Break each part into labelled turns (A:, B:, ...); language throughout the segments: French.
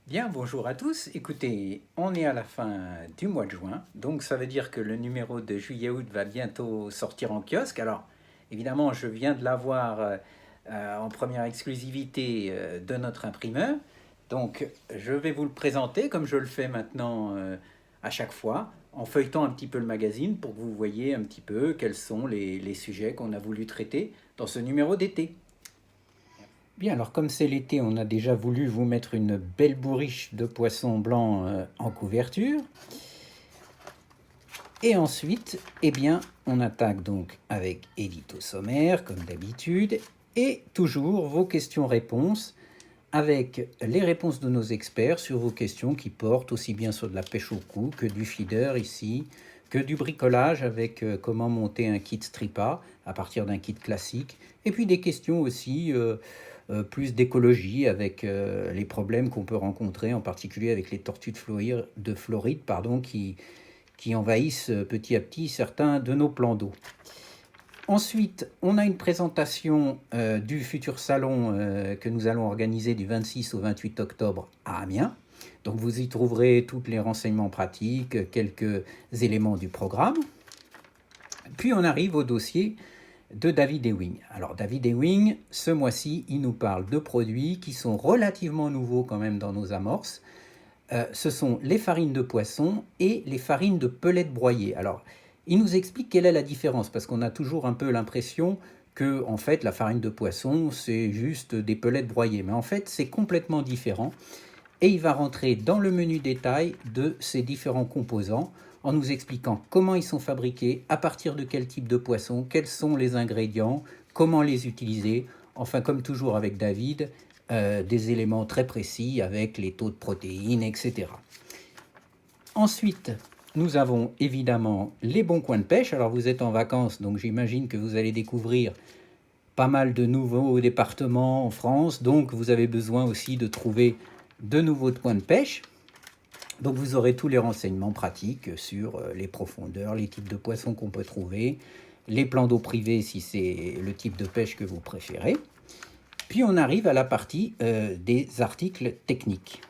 A: Bien, bonjour à tous. Écoutez, on est à la fin du mois de juin, donc ça veut dire que le numéro de juillet-août va bientôt sortir en kiosque. Alors, évidemment, je viens de l'avoir en première exclusivité de notre imprimeur. Donc, je vais vous le présenter comme je le fais maintenant à chaque fois, en feuilletant un petit peu le magazine pour que vous voyez un petit peu quels sont les sujets qu'on a voulu traiter dans ce numéro d'été. Bien, alors comme c'est l'été, on a déjà voulu vous mettre une belle bourriche de poissons blancs en couverture. Et ensuite, eh bien, on attaque donc avec édito sommaire, comme d'habitude, et toujours vos questions-réponses, avec les réponses de nos experts sur vos questions qui portent aussi bien sur de la pêche au cou que du feeder ici, que du bricolage avec comment monter un kit Stripa à partir d'un kit classique, et puis des questions aussi plus d'écologie avec les problèmes qu'on peut rencontrer, en particulier avec les tortues de Floride qui envahissent petit à petit certains de nos plans d'eau. Ensuite, on a une présentation du futur salon que nous allons organiser du 26 au 28 octobre à Amiens. Donc vous y trouverez tous les renseignements pratiques, quelques éléments du programme. Puis on arrive au dossier de David Ewing. Alors David Ewing, ce mois-ci, il nous parle de produits qui sont relativement nouveaux quand même dans nos amorces. Ce sont les farines de poisson et les farines de pelettes broyées. Alors, il nous explique quelle est la différence, parce qu'on a toujours un peu l'impression que, en fait, la farine de poisson, c'est juste des pelettes broyées. Mais en fait, c'est complètement différent. Et il va rentrer dans le menu détail de ces différents composants en nous expliquant comment ils sont fabriqués, à partir de quel type de poisson, quels sont les ingrédients, comment les utiliser. Enfin, comme toujours avec David, des éléments très précis avec les taux de protéines, etc. Ensuite, nous avons évidemment les bons coins de pêche. Alors vous êtes en vacances, donc j'imagine que vous allez découvrir pas mal de nouveaux départements en France, donc vous avez besoin aussi de trouver de nouveaux points de pêche. Donc vous aurez tous les renseignements pratiques sur les profondeurs, les types de poissons qu'on peut trouver, les plans d'eau privés si c'est le type de pêche que vous préférez. Puis on arrive à la partie des articles techniques.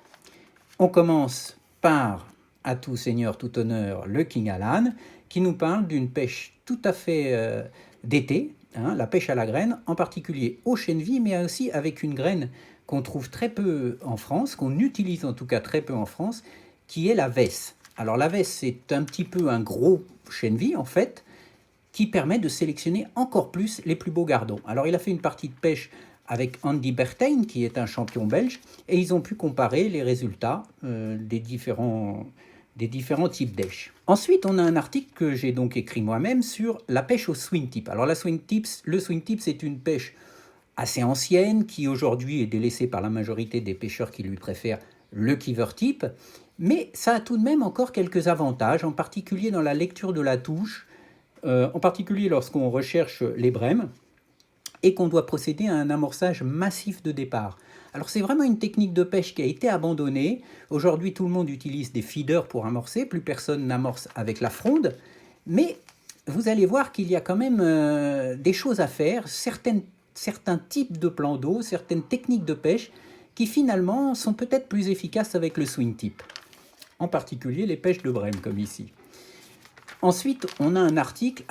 A: On commence par, à tout seigneur, tout honneur, le King Alan, qui nous parle d'une pêche tout à fait d'été, la pêche à la graine, en particulier au chènevis, mais aussi avec une graine qu'on trouve très peu en France, qu'on utilise en tout cas très peu en France, qui est la vesse. Alors la vesse, c'est un petit peu un gros chènevis, en fait, qui permet de sélectionner encore plus les plus beaux gardons. Alors il a fait une partie de pêche avec Andy Berthein, qui est un champion belge, et ils ont pu comparer les résultats des différents types d'èches. Ensuite, on a un article que j'ai donc écrit moi-même sur la pêche au swing tip. Alors le swing tip, c'est une pêche assez ancienne qui aujourd'hui est délaissée par la majorité des pêcheurs qui lui préfèrent le kiver tip, mais ça a tout de même encore quelques avantages, en particulier dans la lecture de la touche, en particulier lorsqu'on recherche les brèmes et qu'on doit procéder à un amorçage massif de départ. Alors c'est vraiment une technique de pêche qui a été abandonnée. Aujourd'hui, tout le monde utilise des feeders pour amorcer, plus personne n'amorce avec la fronde, mais vous allez voir qu'il y a quand même des choses à faire, certains types de plans d'eau, certaines techniques de pêche qui finalement sont peut-être plus efficaces avec le swing tip, en particulier les pêches de brème comme ici. Ensuite, on a un article,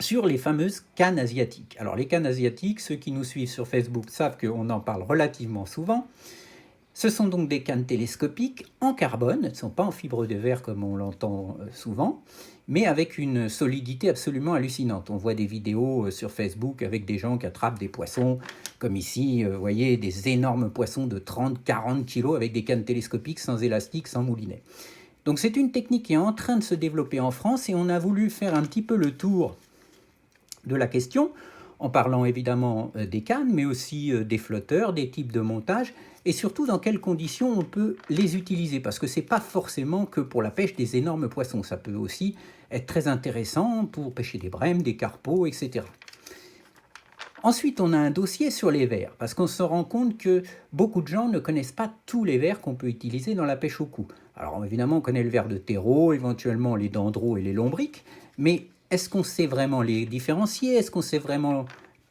A: sur les fameuses cannes asiatiques. Alors les cannes asiatiques, ceux qui nous suivent sur Facebook savent qu'on en parle relativement souvent. Ce sont donc des cannes télescopiques en carbone, elles ne sont pas en fibre de verre comme on l'entend souvent, mais avec une solidité absolument hallucinante. On voit des vidéos sur Facebook avec des gens qui attrapent des poissons, comme ici, vous voyez, des énormes poissons de 30-40 kilos avec des cannes télescopiques sans élastique, sans moulinet. Donc c'est une technique qui est en train de se développer en France et on a voulu faire un petit peu le tour de la question, en parlant évidemment des cannes, mais aussi des flotteurs, des types de montage, et surtout dans quelles conditions on peut les utiliser, parce que ce n'est pas forcément que pour la pêche des énormes poissons, ça peut aussi être très intéressant pour pêcher des brèmes, des carpeaux, etc. Ensuite, on a un dossier sur les vers, parce qu'on se rend compte que beaucoup de gens ne connaissent pas tous les vers qu'on peut utiliser dans la pêche au cou. Alors évidemment, on connaît le ver de terreau, éventuellement les dendros et les lombriques, mais est-ce qu'on sait vraiment les différencier? Est-ce qu'on sait vraiment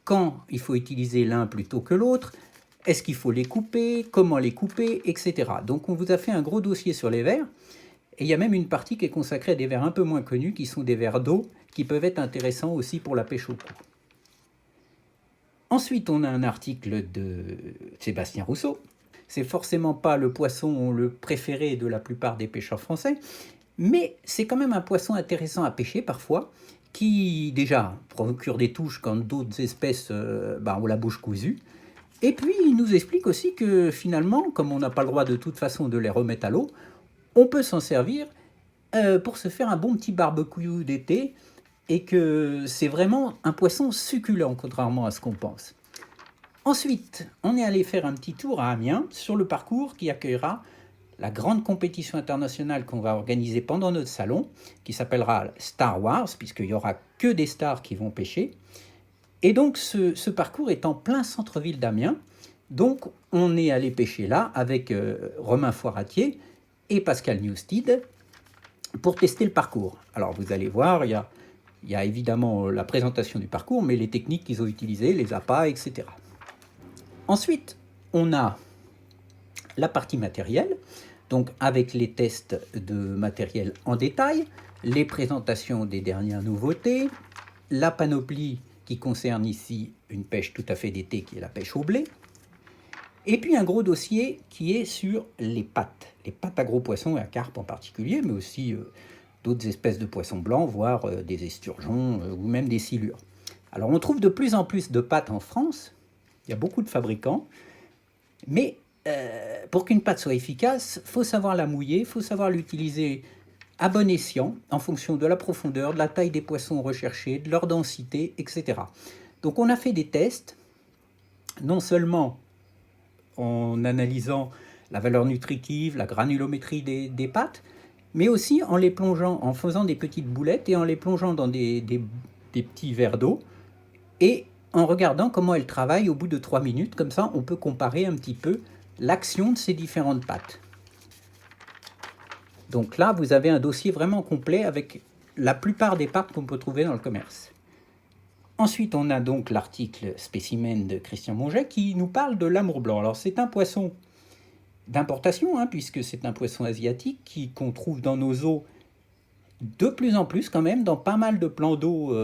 A: quand il faut utiliser l'un plutôt que l'autre? est-ce qu'il faut les couper, comment les couper, etc. Donc on vous a fait un gros dossier sur les vers, et il y a même une partie qui est consacrée à des vers un peu moins connus, qui sont des vers d'eau, qui peuvent être intéressants aussi pour la pêche au cou. Ensuite, on a un article de Sébastien Rousseau. C'est forcément pas le poisson le préféré de la plupart des pêcheurs français, mais c'est quand même un poisson intéressant à pêcher parfois, qui déjà procure des touches quand d'autres espèces ont la bouche cousue. Et puis il nous explique aussi que finalement, comme on n'a pas le droit de toute façon de les remettre à l'eau, on peut s'en servir pour se faire un bon petit barbecue d'été, et que c'est vraiment un poisson succulent, contrairement à ce qu'on pense. Ensuite, on est allé faire un petit tour à Amiens, sur le parcours qui accueillera la grande compétition internationale qu'on va organiser pendant notre salon, qui s'appellera Star Wars, puisqu'il n'y aura que des stars qui vont pêcher. Et donc ce parcours est en plein centre-ville d'Amiens. Donc on est allé pêcher là avec Romain Foiratier et Pascal Newstead pour tester le parcours. Alors vous allez voir, il y a évidemment la présentation du parcours, mais les techniques qu'ils ont utilisées, les appâts, etc. Ensuite, on a la partie matérielle, donc avec les tests de matériel en détail, les présentations des dernières nouveautés, la panoplie qui concerne ici une pêche tout à fait d'été qui est la pêche au blé, et puis un gros dossier qui est sur les pattes à gros poissons et à carpe en particulier, mais aussi d'autres espèces de poissons blancs, voire des esturgeons ou même des silures. Alors on trouve de plus en plus de pattes en France, il y a beaucoup de fabricants, mais pour qu'une pâte soit efficace, il faut savoir la mouiller, il faut savoir l'utiliser à bon escient, en fonction de la profondeur, de la taille des poissons recherchés, de leur densité, etc. Donc on a fait des tests, non seulement en analysant la valeur nutritive, la granulométrie des pâtes, mais aussi en les plongeant, en faisant des petites boulettes et en les plongeant dans des petits verres d'eau, et en regardant comment elles travaillent au bout de 3 minutes. Comme ça, on peut comparer un petit peu l'action de ces différentes pâtes. Donc là, vous avez un dossier vraiment complet avec la plupart des pâtes qu'on peut trouver dans le commerce. Ensuite, on a donc l'article spécimen de Christian Monget qui nous parle de l'amour blanc. Alors c'est un poisson d'importation, puisque c'est un poisson asiatique qu'on trouve dans nos eaux de plus en plus quand même, dans pas mal de plans d'eau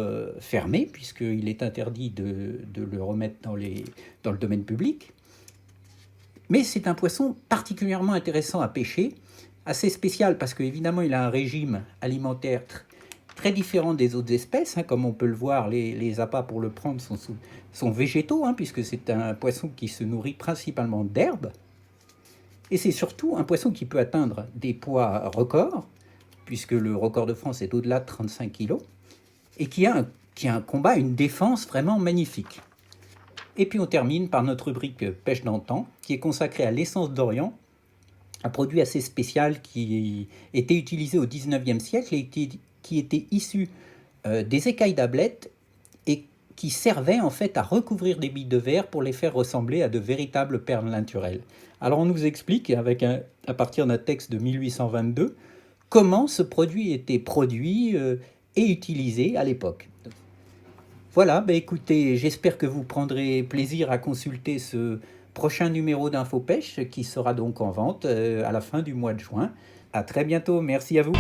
A: fermés, puisqu'il est interdit de le remettre dans le domaine public. Mais c'est un poisson particulièrement intéressant à pêcher, assez spécial parce qu'évidemment il a un régime alimentaire très différent des autres espèces. Comme on peut le voir, les appâts pour le prendre sont végétaux, puisque c'est un poisson qui se nourrit principalement d'herbes. Et c'est surtout un poisson qui peut atteindre des poids records, puisque le record de France est au-delà de 35 kg, et qui a un combat, une défense vraiment magnifique. Et puis on termine par notre rubrique Pêche d'antan, qui est consacrée à l'essence d'Orient, un produit assez spécial qui était utilisé au XIXe siècle et qui était issu des écailles d'ablette et qui servait en fait à recouvrir des billes de verre pour les faire ressembler à de véritables perles naturelles. Alors on nous explique, à partir d'un texte de 1822, comment ce produit était produit et utilisé à l'époque. Voilà, écoutez, j'espère que vous prendrez plaisir à consulter ce prochain numéro d'InfoPêche qui sera donc en vente à la fin du mois de juin. À très bientôt, merci à vous.